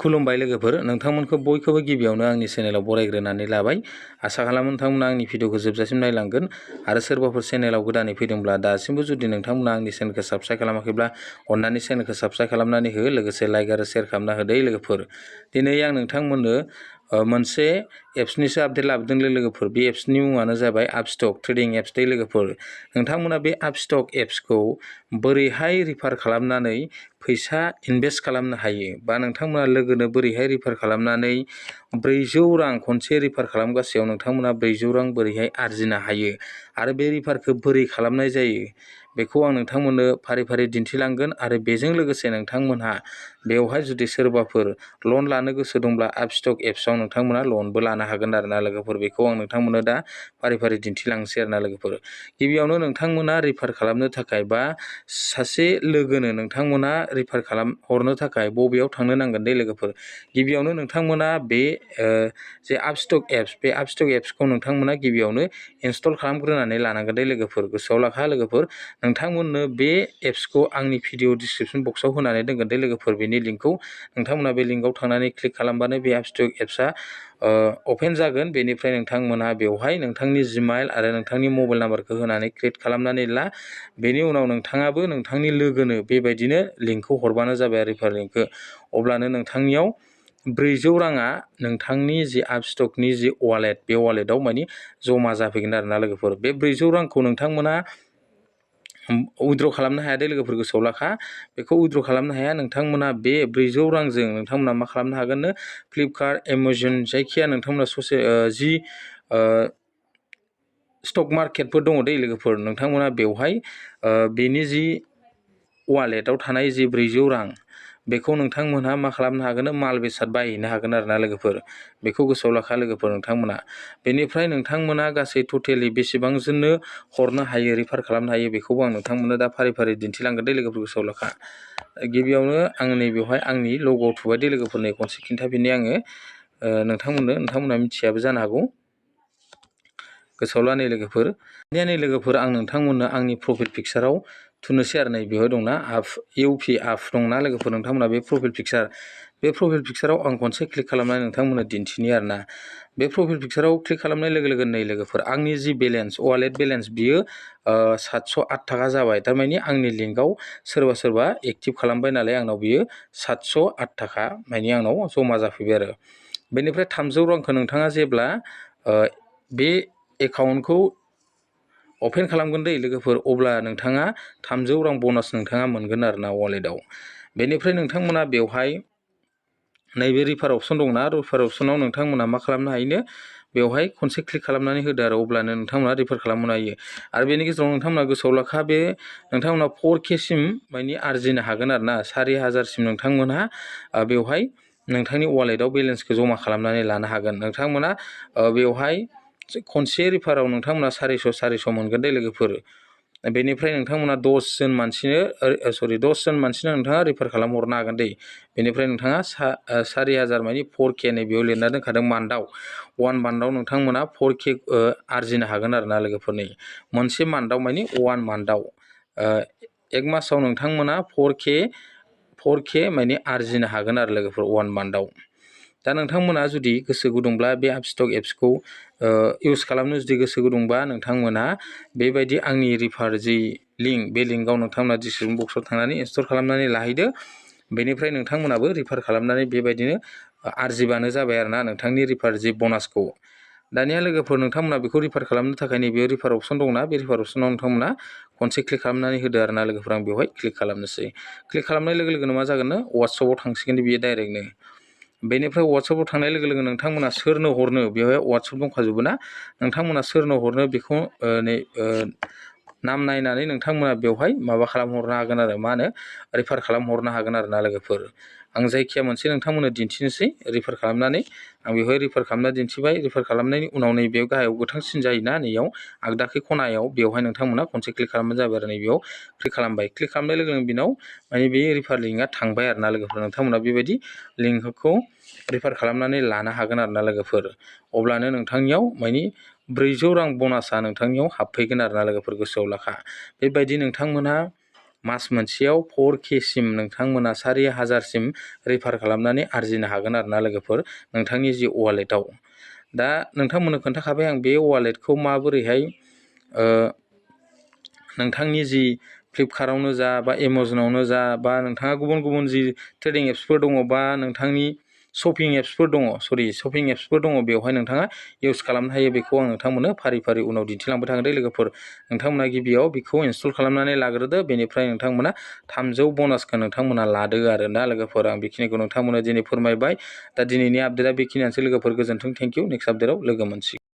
खुलुमबाय लोगोफोर, नोंथांमोनखौ बयखौबो गिबियावनो आंनि चेनेलाव बरायग्रोनानै लाबाय। आसा खालामो नोंथांमोना आंनि भिडिअखौ जोबजासिम नायलांगोन आरो सोरबाफोर चेनेलाव गोदानै फैदोंब्ला दासिमबो जुदि नोंथांमोना आंनि चेनेलखौ साबस्क्राइब खालामाखैब्ला अन्नानै चेनेलखौ साबस्क्राइब खालामनानै हो, लोगोसे लाइक आरो शेयार खालामना हो दै लोगोफोर। दिनै आं नोंथांमोननो मोनसे एप्सनिसो आपडेट लाबोदों लोगोफोर। बे एप्सनि मुङानो जाबाय आपस्टक ट्रेडिं एप्स दै लोगोफोर। नोंथांमोना बे आपस्टक एप्सखौ बोरैहाय रिफार खालामनानै फैसा इनभेस्ट खालामनो हायो, बा नोंथांमोना लोगोनो बोरैहाय रिफार खालामनानै 400 रां खनसे रिफार खालामगासेयाव नोंथांमोना 400 रां बोरैहाय आरजिनो हायो आरो बे रिफारखौ बोरै खालामनाय जायो बेखौ आं नोंथांमोननो फारि फारि दिन्थिलांगोन। आरो बेजों लोगोसे नोंथांमोनहा बेवहाय जुदि सोरबाफोर लन लानो गोसो दंब्ला आपस्टक एप्सआव नोंथांमोना लनबो लानो हागोन आरोना लोगोफोर। बेखौ आं नोंथांमोननो दा फारि फारि दिन्थिलांसै आरोना लोगोफोर। गिबियावनो नोंथांमोना रिफार खालामनो थाखाय बा सासे लोगोनो नोंथांमोना रिफार हरनो थाखाय बबेयाव थांनो नांगोन दै लोगोफोर। गिबियावनो नोंथांमोना बे जे आपस्टक एप्स, बे आपस्टक एप्सखौ नोंथांमोना गिबियावनो इनस्टल खालामग्रोनानै लानांगोन दै लोगोफोर। गोसोआव लाखा लोगोफोर, नोंथांमोननो बे एप्सखौ आंनि भिडिअ डिसक्रिपसन बक्सआव होनानै दोनगोन दै लोगोफोर। बेनि लिंकखौ नोंथांमोना बे लिंकआव थांनानै क्लिक खालामबानो बे आपस्टक एप्सआ अपेन जागोन। बेनिफ्राय नोंथांमोना बेवहाय नोंथांनि जिमेल आरो नोंथांनि मबाइल नाम्बारखौ होनानै क्रिएट खालामनानै ला। बेनि उनाव नोंथाङाबो नोंथांनि लोगोनो बेबायदिनो लिंकखौ हरबानो जाबाय, रिफार लिंकखौ। अब्लानो नोंथांनियाव 400 राङा नोंथांनि जि आपस्टकनि जि वालेट, बे वालेटआव माने जमा जाफैगोन आरोना लोगोफोर। बे 400 रांखौ नोंथांमोना उइद्र' खालामनो हाया दै लोगोफोर, गोसोआव लाखा। बेखौ उइद्र' खालामनो हाया। नोंथांमोना बे 400 रांजों नोंथांमोना मा खालामनो हागोननो, फ्लिपकार्ट, एमाजन, जायखिया नोंथांमोना जि स्टक मार्केटफोर दङ दै लोगोफोर, नोंथांमोना बेवहाय बेनि जि वालेटआव थानाय जि 400 रां, बेखौ नोंथांमोनहा मा खालामनो हागोन, माल बेसाद बायहैनो हागोन आरोना लोगोफोर। बेखौ गोसोआव लाखा लोगोफोर नोंथांमोना। बेनिफ्राय नोंथांमोना गासै टटेलि बेसेबांजोंनो हरनो हायो, रिफार खालामनो हायो, बेखौबो आं नोंथांमोननो दा फारि फारि दिन्थिलांगोन दै लोगोफोर, गोसोआव लाखा। गिबियावनो आं नैबेवहाय आंनि लग'आव थुबाय दै लोगोफोरनो खनसे खिन्थाफिननि आङो नोंथांमोनहा मिथियाबो जानो हागौ। गोसोआव ला नै लोगोफोर। नै लोगोफोर, आं नोंथांमोननो आंनि प्रफाइल पिक्साराव थुनोसै आरो नै बेवहाय दंना इउपि आप दंना लोगोफोर, नोंथांमोना बे प्रफाइल पिक्साराव आं खनसे क्लिक खालामनानै नोंथांमोननो दिन्थिनि आरोना। बे प्रफाइल पिक्साराव क्लिक खालामनाय लोगो लोगो नै लोगोफोर, आंनि जि बेलेन्स, वालेट बेलेन्स, बियो 708 थाखा जाबाय। थारमाने आंनि लिंकआव सोरबा एक्टिभ खालामबाय नालाय आंनाव बियो 708 थाखा माने आंनाव जमा जाफैबाय आरो। बेनिफ्राय 300 रांखौ नोंथाङा जेब्ला बे एकाउन्टखौ अपेन खालामगोन दै लोगोफोर, अब्ला नोंथाङा 300 रां बनास नोंथाङा मोनगोन आरोना वालेटआव। बेनिफ्राय नोंथांमोना बेवहाय नैबे रिफार अपसन दंना, रिफार अपसनाव नोंथांमोना मा खालामनो हायोनो, बेवहाय खनसे क्लिक खालामनानै होदो आरो अब्लानो नोंथांमोना रिफार खालामनो हायो। आरो बेनि गेजेराव नोंथांमोना गोसोआव लाखा, बे नोंथांमोना 4K सिम माने आरजिनो हागोन आरोना। 4000 सिम नोंथांमोनहा बेवहाय नोंथांनि वालेटआव बेलेन्सखौ जमा खालामनानै लानो हागोन। नोंथांमोना बेवहाय खनसे रिफाराव नोंथांमोना 400 मोनगोन दै लोगोफोर। बेनिफ्राय नोंथांमोना 10 जन मानसिनो नोंथाङा रिफार खालामहरनो हागोन दै। बेनिफ्राय नोंथाङा 4000 माने 4K नैबेयाव लिरना दोनखादों मान्थआव, 1 मान्थआव नोंथांमोना 4K आरजिनो हागोन आरोना लोगोफोर। नै मोनसे मान्थआव माने 1 मान्थआव 1 मासाव नोंथांमोना 4K माने आरजिनो हागोन आरो लोगोफोर 1 मान्थआव। दा नोंथांमोना जुदि गोसो गुदुंब्ला बे आपस्टक एप्सखौ इउज खालामनो जुदि गोसो गुदुंबा, नोंथांमोना बेबायदि आंनि रिफार जि लिंक, बे लिंकआव नोंथांमोना डिसक्रिपसन बक्सआव थांनानै इनस्टल खालामनानै लाहैदो। बेनिफ्राय नोंथांमोनाबो रिफार खालामनानै बेबायदिनो आरजिबानो जाबाय आरोना नोंथांनि रिफार जि बनासखौ। दानिया लोगोफोर, नोंथांमोना बेखौ रिफार खालामनो थाखाय नैबेयाव रिफार अपसन दंना, बे रिफार अपसनाव नोंथांमोना खनसे क्लिक खालामनानै होदो आरोना लोगोफोर। आं बेवहाय क्लिक खालामनोसै। क्लिक खालामनाय लोगो लोगोनो मा जागोननो, वाट्सएपआव थांसिगोन बियो डाइरेक्टनो। बेनिफ्राय वाट्सएपआव थांनाय लोगो लोगो नोंथांमोना सोरनो हरनो, बेवहाय वाट्सएप दंखाजोबो ना, नोंथांमोना सोरनो हरनो बेखौ नाम नायनानै नोंथांमोना बेवहाय माबा खालामहरनो हागोन आरो, मा होनो, रिफार खालामहरनो हागोन आरोना लोगोफोर। आं जायखिया मोनसे नोंथांमोननो दिन्थिनोसै रिफार खालामनानै। आं बेवहाय रिफार खालामना दिन्थिबाय। रिफार खालामनायनि उनाव नैबेयाव गाहायाव गोथांसिन जायोना, नैयाव आगदाखै खनायाव, बेवहाय नोंथांमोना खनसे क्लिक खालामबानो जाबाय आरो नैबेयाव क्लिक खालामबाय। क्लिक खालामनाय लोगो लोगो बेनाव माने बे रिफार लिंकआ थांबाय आरोना लोगोफोर। नोंथांमोना बेबायदि लिंकखौ रिफार खालामनानै लानो हागोन आरोना लोगोफोर। अब्लानो नोंथांनियाव माने 400 रां बनासा नोंथांनियाव हाबफैगोन आरोना लोगोफोर, गोसोआव लाखा। बेबायदि नोंथांमोनहा मास मोनसेयाव 4K सिम नोंथांमोना 4000सिम रेफार खालामनानै आरजिनो हागोन आरोना लोगोफोर नोंथांनि जि वालेटाव। दा नोंथांमोननो खोन्थाखाबाय आं बे वालेटखौ माबोरैहाय नोंथांनि जि फ्लिपकार्टआवनो जा बा एमाजनावनो जा बा नोंथाङा गुबुन गुबुन जि ट्रेडिं एप्सफोर दङ बा नोंथांनि शपिं एप्सफोर दङ बेवहाय नोंथाङा इउस खालामनो हायो। बेखौ आं नोंथांमोननो फारि फारि उनाव दिन्थिलांबाय थागोन दे लोगोफोर। नोंथांमोना गिबियाव बेखौ इनस्टल खालामनानै लाग्रोदो, बेनिफ्राय नोंथांमोना 300 ब'नासखौ नोंथांमोना लादो आरो ना लोगोफोर। आं बेखिनिखौ नोंथांमोननो दिनै फोरमायबाय। दा दिनैनि आपडेटआ बेखिनियानोसै लोगोफोर। गोजोन्थों, थेंक इउ। नेक्स्ट आपडेटआव लोगो मोनसिगोन।